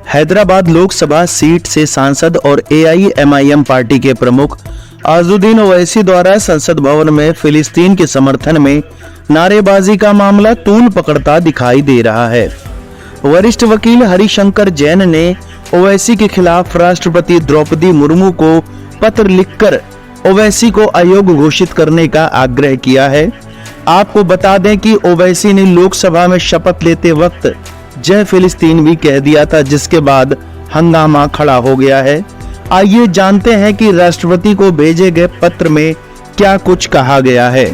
Hyderabad Lok Sabha seat से सांसद और AIMIM पार्टी के प्रमुख अज़दुद्दीन ओवैसी द्वारा संसद भवन में फिलिस्तीन के समर्थन में नारेबाजी का मामला तूल पकड़ता दिखाई दे रहा है। वरिष्ठ वकील हरिशंकर जैन ने ओवैसी के खिलाफ राष्ट्रपति द्रौपदी मुर्मू को पत्र लिखकर ओवैसी को अयोग्य घोषित करने का आग्रह किया है। आपको बता दें कि ओवैसी ने लोकसभा में शपथ लेते वक्त जय फिलिस्तीन भी कह दिया था, जिसके बाद हंगामा खड़ा हो गया है। आइए जानते हैं कि राष्ट्रपति को भेजे गए पत्र में क्या कुछ कहा गया है।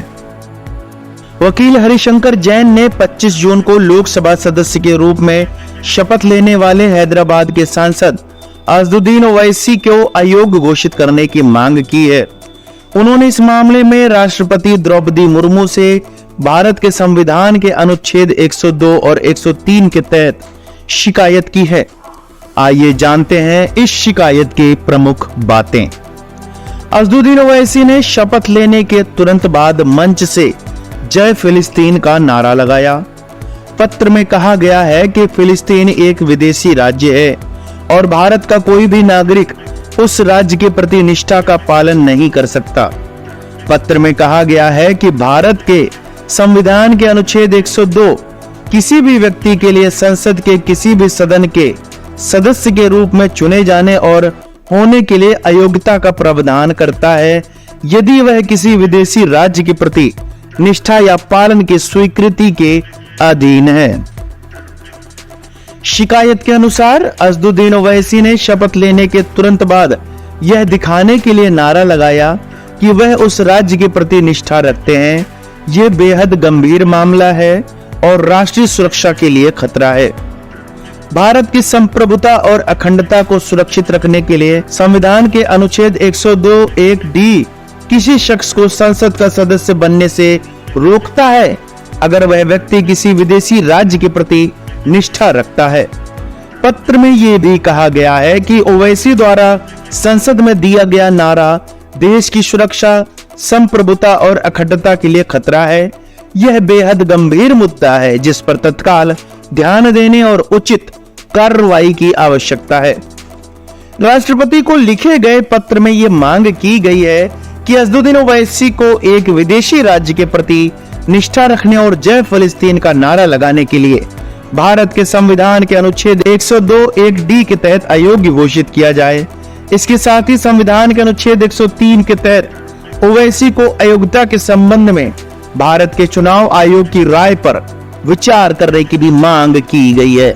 वकील हरिशंकर जैन ने 25 जून को लोकसभा सदस्य के रूप में शपथ लेने वाले हैदराबाद के सांसद अज़दुद्दीन ओवैसी को अयोग्य घोषित करने की मांग की है। उन्होंने इस मामले में राष्ट्रपति द्रौपदी मुर्मू से भारत के संविधान के अनुच्छेद 102 और 103 के तहत शिकायत की है। आइए जानते हैं इस शिकायत की प्रमुख बातें। अज़दुद्दीन ओवैसी ने शपथ लेने के तुरंत बाद मंच से जय फिलिस्तीन का नारा लगाया। पत्र में कहा गया है कि फिलिस्तीन एक विदेशी राज्य है और भारत का कोई भी नागरिक उस राज्य के प्रति निष्ठा का पालन नहीं कर सकता। पत्र में कहा गया है कि भारत के संविधान के अनुच्छेद 102 किसी भी व्यक्ति के लिए संसद के किसी भी सदन के सदस्य के रूप में चुने जाने और होने के लिए अयोग्यता का प्रावधान करता है, यदि वह किसी विदेशी राज्य के प्रति निष्ठा या पालन की स्वीकृति के अधीन है। शिकायत के अनुसार अज़दुद्दीन ओवैसी ने शपथ लेने के तुरंत बाद यह दिखाने के लिए नारा लगाया कि वह उस राज्य के प्रति निष्ठा रखते हैं। ये बेहद गंभीर मामला है और राष्ट्रीय सुरक्षा के लिए खतरा है। भारत की संप्रभुता और अखंडता को सुरक्षित रखने के लिए संविधान के अनुच्छेद 102(1)(d) किसी शख्स को संसद का सदस्य बनने से रोकता है अगर वह व्यक्ति किसी विदेशी राज्य के प्रति निष्ठा रखता है। पत्र में यह भी कहा गया है कि ओवैसी द्वारा संसद में दिया गया नारा देश की सुरक्षा, संप्रभुता और अखंडता के लिए खतरा है। यह बेहद गंभीर मुद्दा है जिस पर तत्काल ध्यान देने और उचित कार्रवाई की आवश्यकता है। राष्ट्रपति को लिखे गए पत्र में यह मांग की गई है कि अज़दुद्दीन ओवैसी को एक विदेशी राज्य के प्रति निष्ठा रखने और जय फिलिस्तीन का नारा लगाने के लिए भारत के संविधान के अनुच्छेद 102(1)(d) के तहत अयोग्य घोषित किया जाए। इसके साथ ही संविधान के अनुच्छेद 103 के तहत ओवैसी को अयोग्यता के संबंध में भारत के चुनाव आयोग की राय पर विचार करने की भी मांग की गई है।